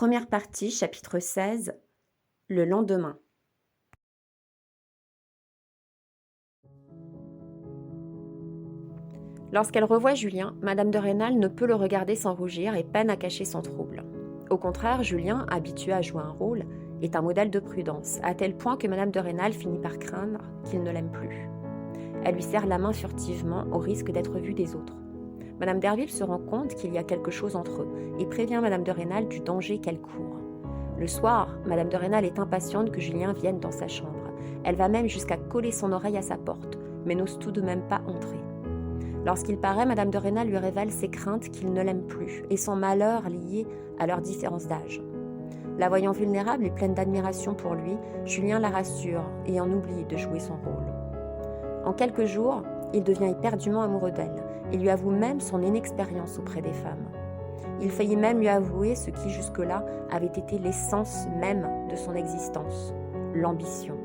Première partie, chapitre 16. Le lendemain. Lorsqu'elle revoit Julien, Madame de Rênal ne peut le regarder sans rougir et peine à cacher son trouble. Au contraire, Julien, habitué à jouer un rôle, est un modèle de prudence, à tel point que Madame de Rênal finit par craindre qu'il ne l'aime plus. Elle lui serre la main furtivement au risque d'être vue des autres. Madame Derville se rend compte qu'il y a quelque chose entre eux et prévient Madame de Rênal du danger qu'elle court. Le soir, Madame de Rênal est impatiente que Julien vienne dans sa chambre. Elle va même jusqu'à coller son oreille à sa porte, mais n'ose tout de même pas entrer. Lorsqu'il paraît, Madame de Rênal lui révèle ses craintes qu'il ne l'aime plus et son malheur lié à leur différence d'âge. La voyant vulnérable et pleine d'admiration pour lui, Julien la rassure et en oublie de jouer son rôle. En quelques jours, il devient éperdument amoureux d'elle et lui avoue même son inexpérience auprès des femmes. Il faillit même lui avouer ce qui jusque-là avait été l'essence même de son existence, l'ambition.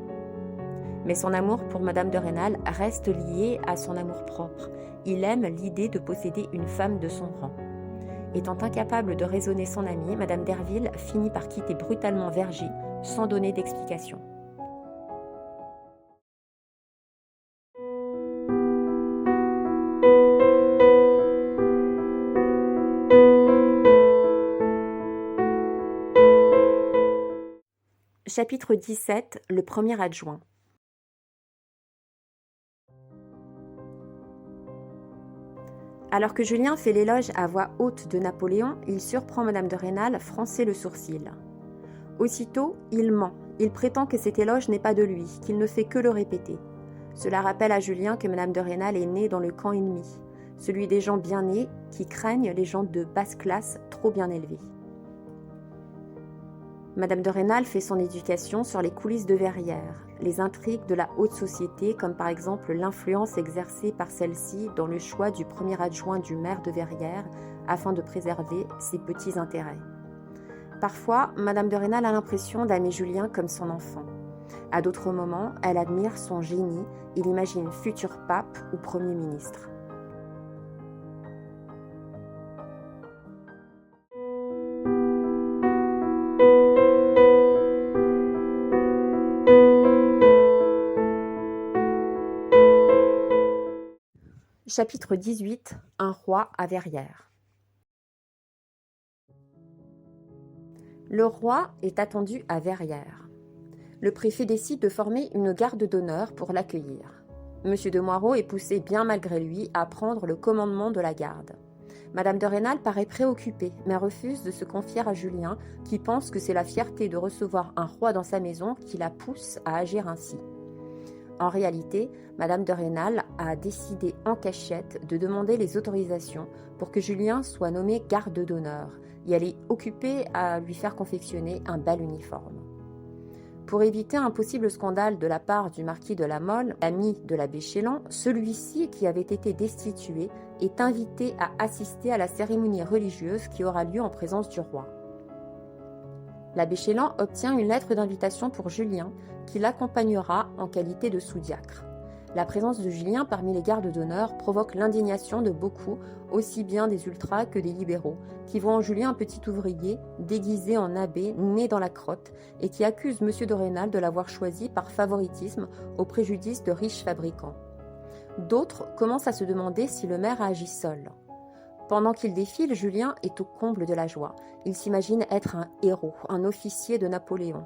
Mais son amour pour Madame de Rênal reste lié à son amour-propre. Il aime l'idée de posséder une femme de son rang. Étant incapable de raisonner son amie, Madame Derville finit par quitter brutalement Vergy sans donner d'explication. Chapitre 17. Le premier adjoint. Alors que Julien fait l'éloge à voix haute de Napoléon, il surprend Madame de Rênal froncer le sourcil. Aussitôt, il ment. Il prétend que cet éloge n'est pas de lui, qu'il ne fait que le répéter. Cela rappelle à Julien que Madame de Rênal est née dans le camp ennemi, celui des gens bien nés qui craignent les gens de basse classe trop bien élevés. Madame de Rênal fait son éducation sur les coulisses de Verrières, les intrigues de la haute société, comme par exemple l'influence exercée par celle-ci dans le choix du premier adjoint du maire de Verrières afin de préserver ses petits intérêts. Parfois, Madame de Rênal a l'impression d'aimer Julien comme son enfant. À d'autres moments, elle admire son génie et l'imagine futur pape ou Premier ministre. Chapitre 18. Un roi à Verrières. Le roi est attendu à Verrières. Le préfet décide de former une garde d'honneur pour l'accueillir. Monsieur de Moirod est poussé bien malgré lui à prendre le commandement de la garde. Madame de Rênal paraît préoccupée, mais refuse de se confier à Julien, qui pense que c'est la fierté de recevoir un roi dans sa maison qui la pousse à agir ainsi. En réalité, Madame de Rênal a décidé en cachette de demander les autorisations pour que Julien soit nommé garde d'honneur, et elle est occupée à lui faire confectionner un bel uniforme. Pour éviter un possible scandale de la part du marquis de la Mole, ami de l'abbé Chélan, celui-ci, qui avait été destitué, est invité à assister à la cérémonie religieuse qui aura lieu en présence du roi. L'abbé Chélan obtient une lettre d'invitation pour Julien, qui l'accompagnera en qualité de sous-diacre. La présence de Julien parmi les gardes d'honneur provoque l'indignation de beaucoup, aussi bien des ultras que des libéraux, qui voient en Julien un petit ouvrier, déguisé en abbé, né dans la crotte, et qui accusent M. de Rênal de l'avoir choisi par favoritisme au préjudice de riches fabricants. D'autres commencent à se demander si le maire a agi seul. Pendant qu'il défile, Julien est au comble de la joie. Il s'imagine être un héros, un officier de Napoléon.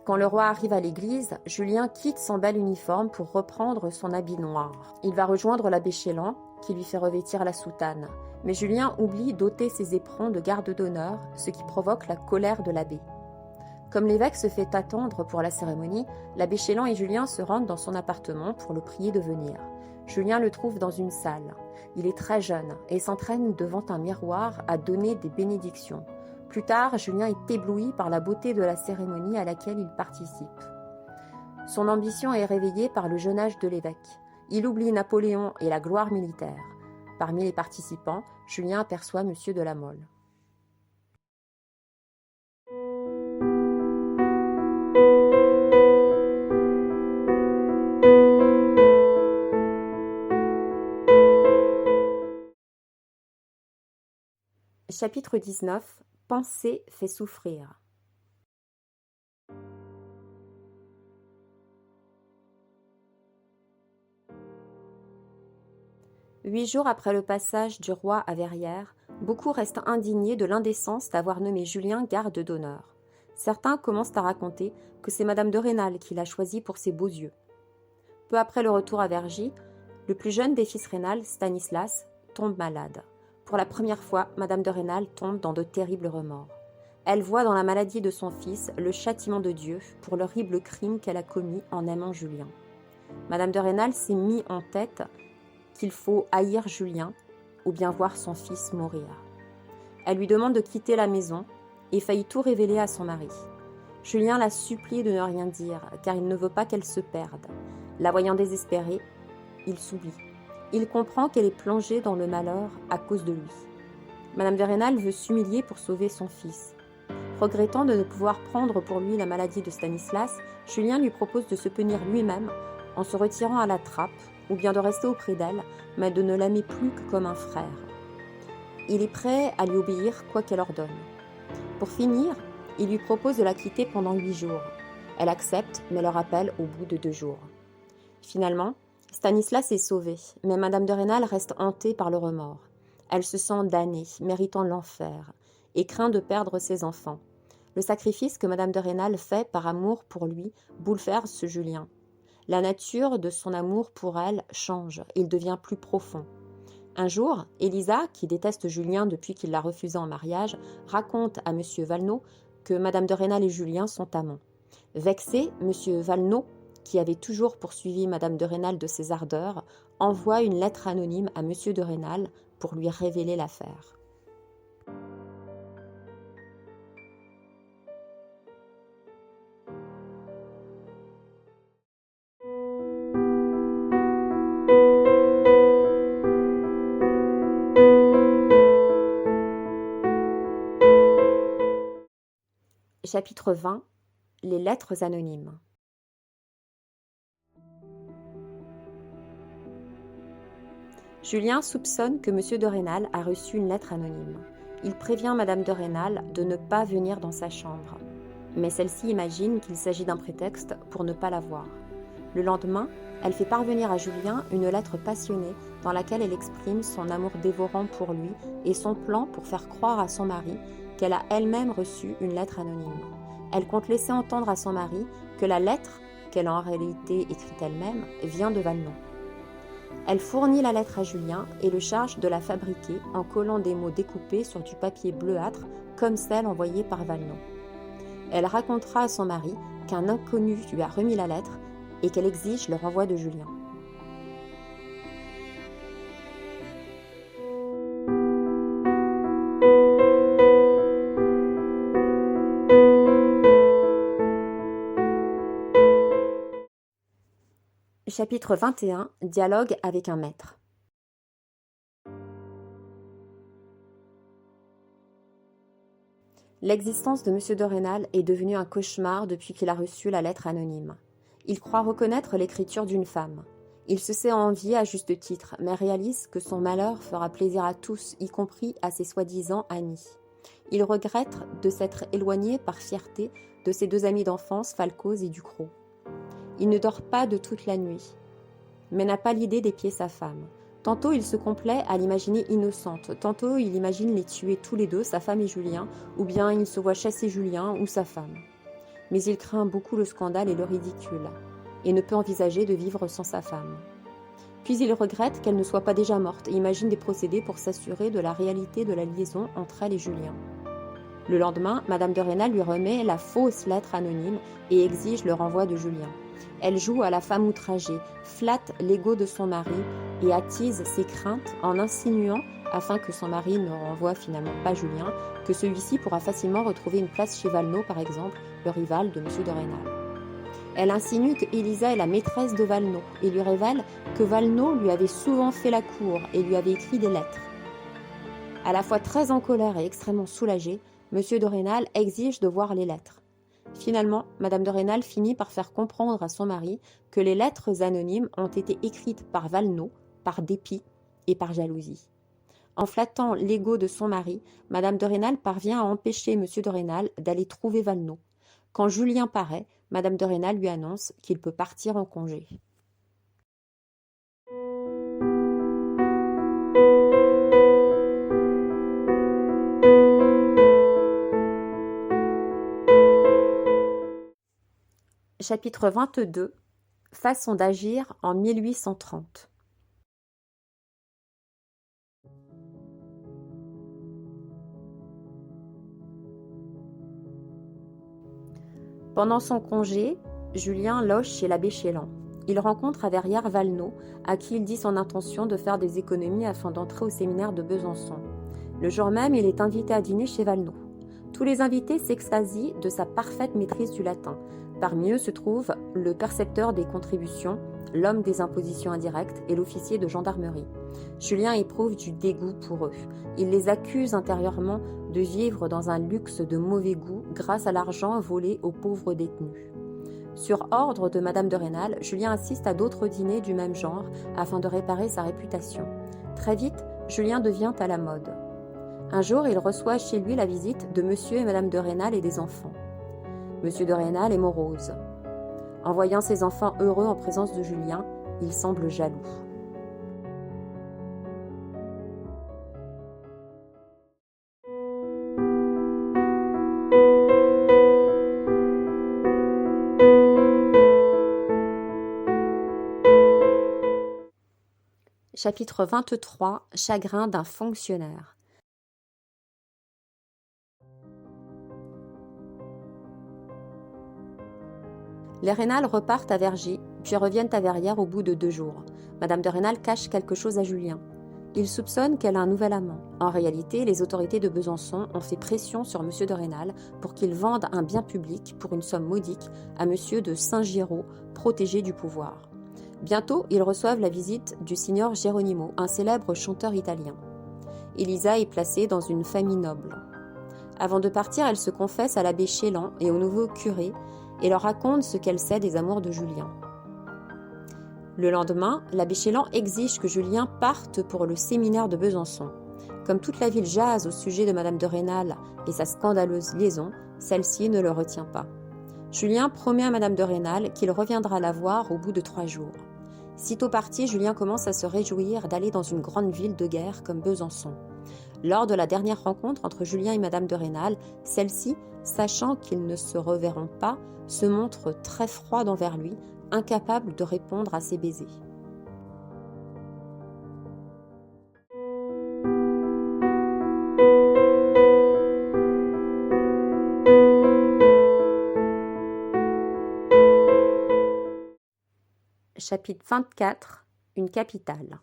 Quand le roi arrive à l'église, Julien quitte son bel uniforme pour reprendre son habit noir. Il va rejoindre l'abbé Chélan, qui lui fait revêtir la soutane. Mais Julien oublie d'ôter ses éperons de garde d'honneur, ce qui provoque la colère de l'abbé. Comme l'évêque se fait attendre pour la cérémonie, l'abbé Chélan et Julien se rendent dans son appartement pour le prier de venir. Julien le trouve dans une salle. Il est très jeune et s'entraîne devant un miroir à donner des bénédictions. Plus tard, Julien est ébloui par la beauté de la cérémonie à laquelle il participe. Son ambition est réveillée par le jeune âge de l'évêque. Il oublie Napoléon et la gloire militaire. Parmi les participants, Julien aperçoit M. de la Mole. Chapitre 19. pensée fait souffrir. Huit jours après le passage du roi à Verrières, beaucoup restent indignés de l'indécence d'avoir nommé Julien garde d'honneur. Certains commencent à raconter que c'est Madame de Rênal qui l'a choisi pour ses beaux yeux. Peu après le retour à Vergy, le plus jeune des fils Rênal, Stanislas, tombe malade. Pour la première fois, Madame de Rênal tombe dans de terribles remords. Elle voit dans la maladie de son fils le châtiment de Dieu pour l'horrible crime qu'elle a commis en aimant Julien. Madame de Rênal s'est mis en tête qu'il faut haïr Julien ou bien voir son fils mourir. Elle lui demande de quitter la maison et faillit tout révéler à son mari. Julien la supplie de ne rien dire, car il ne veut pas qu'elle se perde. La voyant désespérée, il s'oublie. Il comprend qu'elle est plongée dans le malheur à cause de lui. Madame de Rênal veut s'humilier pour sauver son fils. Regrettant de ne pouvoir prendre pour lui la maladie de Stanislas, Julien lui propose de se punir lui-même en se retirant à la trappe, ou bien de rester auprès d'elle, mais de ne l'aimer plus que comme un frère. Il est prêt à lui obéir quoi qu'elle ordonne. Pour finir, il lui propose de la quitter pendant 8 jours. Elle accepte, mais le rappelle au bout de 2 jours. Finalement, Stanislas est sauvé, mais Madame de Rênal reste hantée par le remords. Elle se sent damnée, méritant l'enfer, et craint de perdre ses enfants. Le sacrifice que Madame de Rênal fait par amour pour lui bouleverse Julien. La nature de son amour pour elle change, il devient plus profond. Un jour, Élisa, qui déteste Julien depuis qu'il l'a refusé en mariage, raconte à M. Valenod que Madame de Rênal et Julien sont amants. Vexé, M. Valenod, qui avait toujours poursuivi Madame de Rênal de ses ardeurs, envoie une lettre anonyme à M. de Rênal pour lui révéler l'affaire. Chapitre 20. Les lettres anonymes. Julien soupçonne que M. de Rênal a reçu une lettre anonyme. Il prévient Madame de Rênal de ne pas venir dans sa chambre. Mais celle-ci imagine qu'il s'agit d'un prétexte pour ne pas la voir. Le lendemain, elle fait parvenir à Julien une lettre passionnée dans laquelle elle exprime son amour dévorant pour lui et son plan pour faire croire à son mari qu'elle a elle-même reçu une lettre anonyme. Elle compte laisser entendre à son mari que la lettre, qu'elle a en réalité écrite elle-même, vient de Valenod. Elle fournit la lettre à Julien et le charge de la fabriquer en collant des mots découpés sur du papier bleuâtre comme celle envoyée par Valenod. Elle racontera à son mari qu'un inconnu lui a remis la lettre et qu'elle exige le renvoi de Julien. Chapitre 21. Dialogue avec un maître. L'existence de M. de Rênal est devenue un cauchemar depuis qu'il a reçu la lettre anonyme. Il croit reconnaître l'écriture d'une femme. Il se sait envié à juste titre, mais réalise que son malheur fera plaisir à tous, y compris à ses soi-disant amis. Il regrette de s'être éloigné par fierté de ses 2 amis d'enfance, Falcoz et Ducrot. Il ne dort pas de toute la nuit, mais n'a pas l'idée d'épier sa femme. Tantôt il se complaît à l'imaginer innocente, tantôt il imagine les tuer tous les 2, sa femme et Julien, ou bien il se voit chasser Julien ou sa femme. Mais il craint beaucoup le scandale et le ridicule, et ne peut envisager de vivre sans sa femme. Puis il regrette qu'elle ne soit pas déjà morte et imagine des procédés pour s'assurer de la réalité de la liaison entre elle et Julien. Le lendemain, Madame de Rênal lui remet la fausse lettre anonyme et exige le renvoi de Julien. Elle joue à la femme outragée, flatte l'ego de son mari et attise ses craintes en insinuant, afin que son mari ne renvoie finalement pas Julien, que celui-ci pourra facilement retrouver une place chez Valenod, par exemple, le rival de M. de Rênal. Elle insinue que Élisa est la maîtresse de Valenod et lui révèle que Valenod lui avait souvent fait la cour et lui avait écrit des lettres. À la fois très en colère et extrêmement soulagé, M. de Rênal exige de voir les lettres. Finalement, Madame de Rênal finit par faire comprendre à son mari que les lettres anonymes ont été écrites par Valenod, par dépit et par jalousie. En flattant l'ego de son mari, Madame de Rênal parvient à empêcher Monsieur de Rênal d'aller trouver Valenod. Quand Julien paraît, Madame de Rênal lui annonce qu'il peut partir en congé. Chapitre 22. Façon d'agir en 1830. Pendant son congé, Julien loge chez l'abbé Chélan. Il rencontre à Verrières Valenod, à qui il dit son intention de faire des économies afin d'entrer au séminaire de Besançon. Le jour même, il est invité à dîner chez Valenod. Tous les invités s'extasient de sa parfaite maîtrise du latin. Parmi eux se trouve le percepteur des contributions, l'homme des impositions indirectes et l'officier de gendarmerie. Julien éprouve du dégoût pour eux. Il les accuse intérieurement de vivre dans un luxe de mauvais goût grâce à l'argent volé aux pauvres détenus. Sur ordre de Madame de Rênal, Julien assiste à d'autres dîners du même genre afin de réparer sa réputation. Très vite, Julien devient à la mode. Un jour, il reçoit chez lui la visite de Monsieur et Madame de Rênal et des enfants. Monsieur de Rênal est morose. En voyant ses enfants heureux en présence de Julien, il semble jaloux. Chapitre 23. Chagrin d'un fonctionnaire. Les Rênal repartent à Vergy, puis reviennent à Verrières au bout de 2 jours. Madame de Rênal cache quelque chose à Julien. Il soupçonne qu'elle a un nouvel amant. En réalité, les autorités de Besançon ont fait pression sur Monsieur de Rênal pour qu'il vende un bien public pour une somme modique à Monsieur de Saint-Giraud, protégé du pouvoir. Bientôt, ils reçoivent la visite du signor Geronimo, un célèbre chanteur italien. Élisa est placée dans une famille noble. Avant de partir, elle se confesse à l'abbé Chélan et au nouveau curé et leur raconte ce qu'elle sait des amours de Julien. Le lendemain, l'abbé Chélan exige que Julien parte pour le séminaire de Besançon. Comme toute la ville jase au sujet de Madame de Rênal et sa scandaleuse liaison, celle-ci ne le retient pas. Julien promet à Madame de Rênal qu'il reviendra la voir au bout de 3 jours. Sitôt parti, Julien commence à se réjouir d'aller dans une grande ville de guerre comme Besançon. Lors de la dernière rencontre entre Julien et Madame de Rênal, celle-ci, sachant qu'ils ne se reverront pas, se montre très froide envers lui, incapable de répondre à ses baisers. Chapitre 24. Une capitale.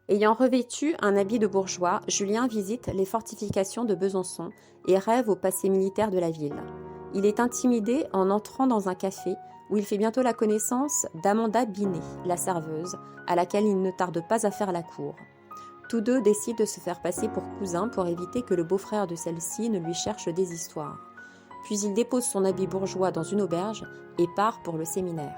Ayant revêtu un habit de bourgeois, Julien visite les fortifications de Besançon et rêve au passé militaire de la ville. Il est intimidé en entrant dans un café où il fait bientôt la connaissance d'Amanda Binet, la serveuse, à laquelle il ne tarde pas à faire la cour. Tous deux décident de se faire passer pour cousins pour éviter que le beau-frère de celle-ci ne lui cherche des histoires. Puis il dépose son habit bourgeois dans une auberge et part pour le séminaire.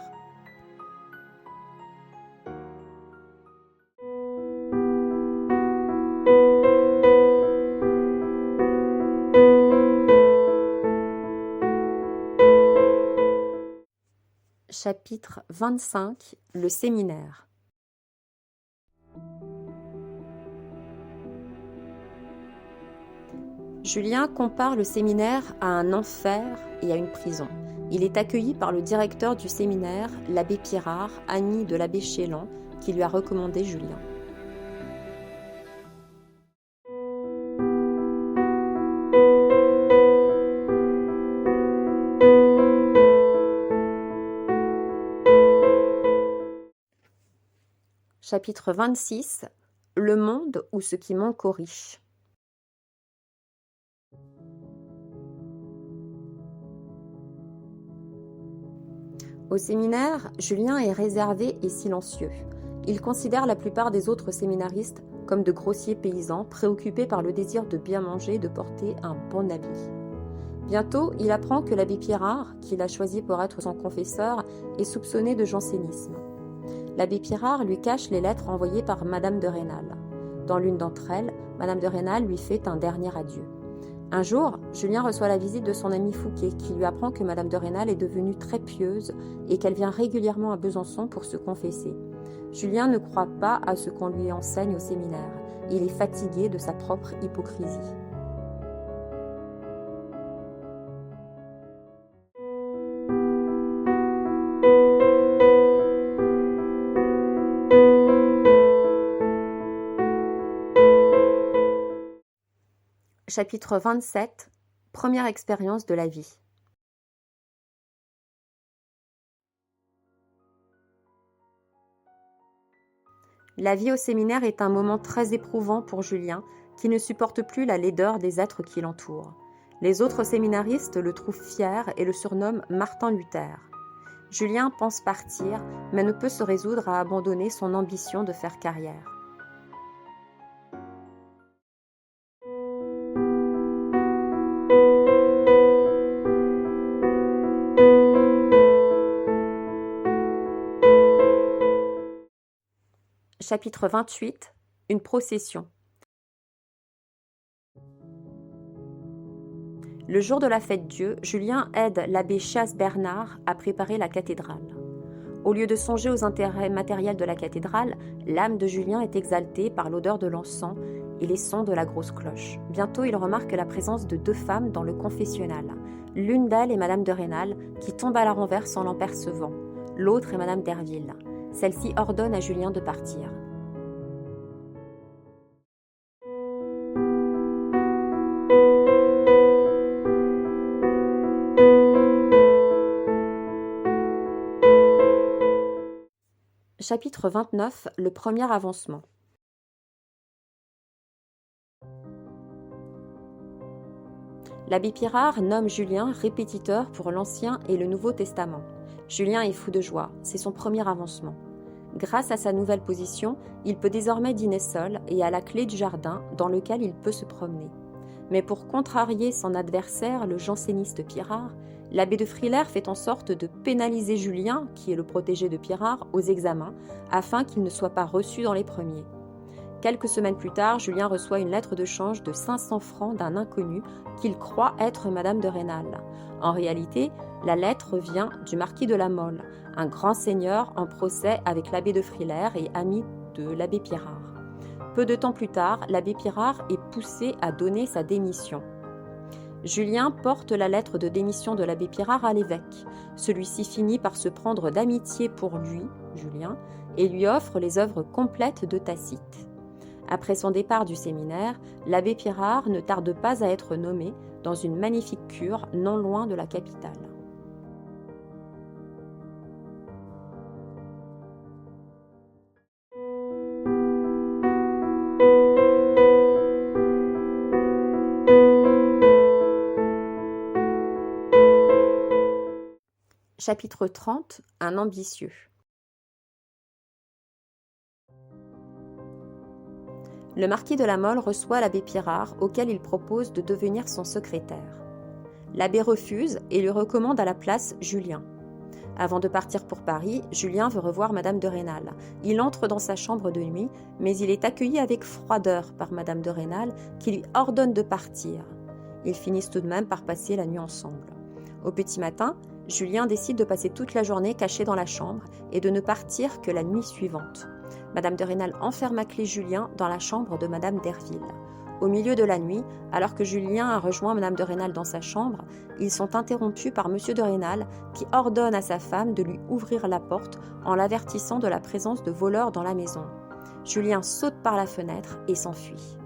Chapitre 25. Le séminaire. Julien compare le séminaire à un enfer et à une prison. Il est accueilli par le directeur du séminaire, l'abbé Pirard, ami de l'abbé Chélan, qui lui a recommandé Julien. Chapitre 26. Le monde ou ce qui manque aux riches. Au séminaire, Julien est réservé et silencieux. Il considère la plupart des autres séminaristes comme de grossiers paysans préoccupés par le désir de bien manger et de porter un bon habit. Bientôt, il apprend que l'abbé Pirard, qu'il a choisi pour être son confesseur, est soupçonné de jansénisme. L'abbé Pirard lui cache les lettres envoyées par Madame de Rênal. Dans l'une d'entre elles, Madame de Rênal lui fait un dernier adieu. Un jour, Julien reçoit la visite de son ami Fouquet, qui lui apprend que Madame de Rênal est devenue très pieuse et qu'elle vient régulièrement à Besançon pour se confesser. Julien ne croit pas à ce qu'on lui enseigne au séminaire. Il est fatigué de sa propre hypocrisie. Chapitre 27. Première expérience de la vie. La vie au séminaire est un moment très éprouvant pour Julien, qui ne supporte plus la laideur des êtres qui l'entourent. Les autres séminaristes le trouvent fier et le surnomment Martin Luther. Julien pense partir, mais ne peut se résoudre à abandonner son ambition de faire carrière. Chapitre 28. Une procession. Le jour de la Fête-Dieu, Julien aide l'abbé Chasse-Bernard à préparer la cathédrale. Au lieu de songer aux intérêts matériels de la cathédrale, l'âme de Julien est exaltée par l'odeur de l'encens et les sons de la grosse cloche. Bientôt, il remarque la présence de 2 femmes dans le confessionnal. L'une d'elles est Madame de Rênal, qui tombe à la renverse en l'apercevant. L'autre est Madame Derville. Celle-ci ordonne à Julien de partir. Chapitre 29. Le premier avancement. L'abbé Pirard nomme Julien répétiteur pour l'Ancien et le Nouveau Testament. Julien est fou de joie, c'est son premier avancement. Grâce à sa nouvelle position, il peut désormais dîner seul et à la clé du jardin dans lequel il peut se promener. Mais pour contrarier son adversaire, le janséniste Pirard, l'abbé de Frilair fait en sorte de pénaliser Julien, qui est le protégé de Pirard, aux examens, afin qu'il ne soit pas reçu dans les premiers. Quelques semaines plus tard, Julien reçoit une lettre de change de 500 francs d'un inconnu qu'il croit être Madame de Rênal. En réalité, la lettre vient du marquis de la Mole, un grand seigneur en procès avec l'abbé de Frilair et ami de l'abbé Pirard. Peu de temps plus tard, l'abbé Pirard est poussé à donner sa démission. Julien porte la lettre de démission de l'abbé Pirard à l'évêque. Celui-ci finit par se prendre d'amitié pour lui, Julien, et lui offre les œuvres complètes de Tacite. Après son départ du séminaire, l'abbé Pirard ne tarde pas à être nommé dans une magnifique cure non loin de la capitale. Chapitre 30. Un ambitieux. Le marquis de la Mole reçoit l'abbé Pirard, auquel il propose de devenir son secrétaire. L'abbé refuse et lui recommande à la place Julien. Avant de partir pour Paris, Julien veut revoir Madame de Rênal. Il entre dans sa chambre de nuit, mais il est accueilli avec froideur par Madame de Rênal, qui lui ordonne de partir. Ils finissent tout de même par passer la nuit ensemble. Au petit matin, Julien décide de passer toute la journée caché dans la chambre et de ne partir que la nuit suivante. Madame de Rênal enferme à clé Julien dans la chambre de Madame Derville. Au milieu de la nuit, alors que Julien a rejoint Madame de Rênal dans sa chambre, ils sont interrompus par Monsieur de Rênal qui ordonne à sa femme de lui ouvrir la porte en l'avertissant de la présence de voleurs dans la maison. Julien saute par la fenêtre et s'enfuit.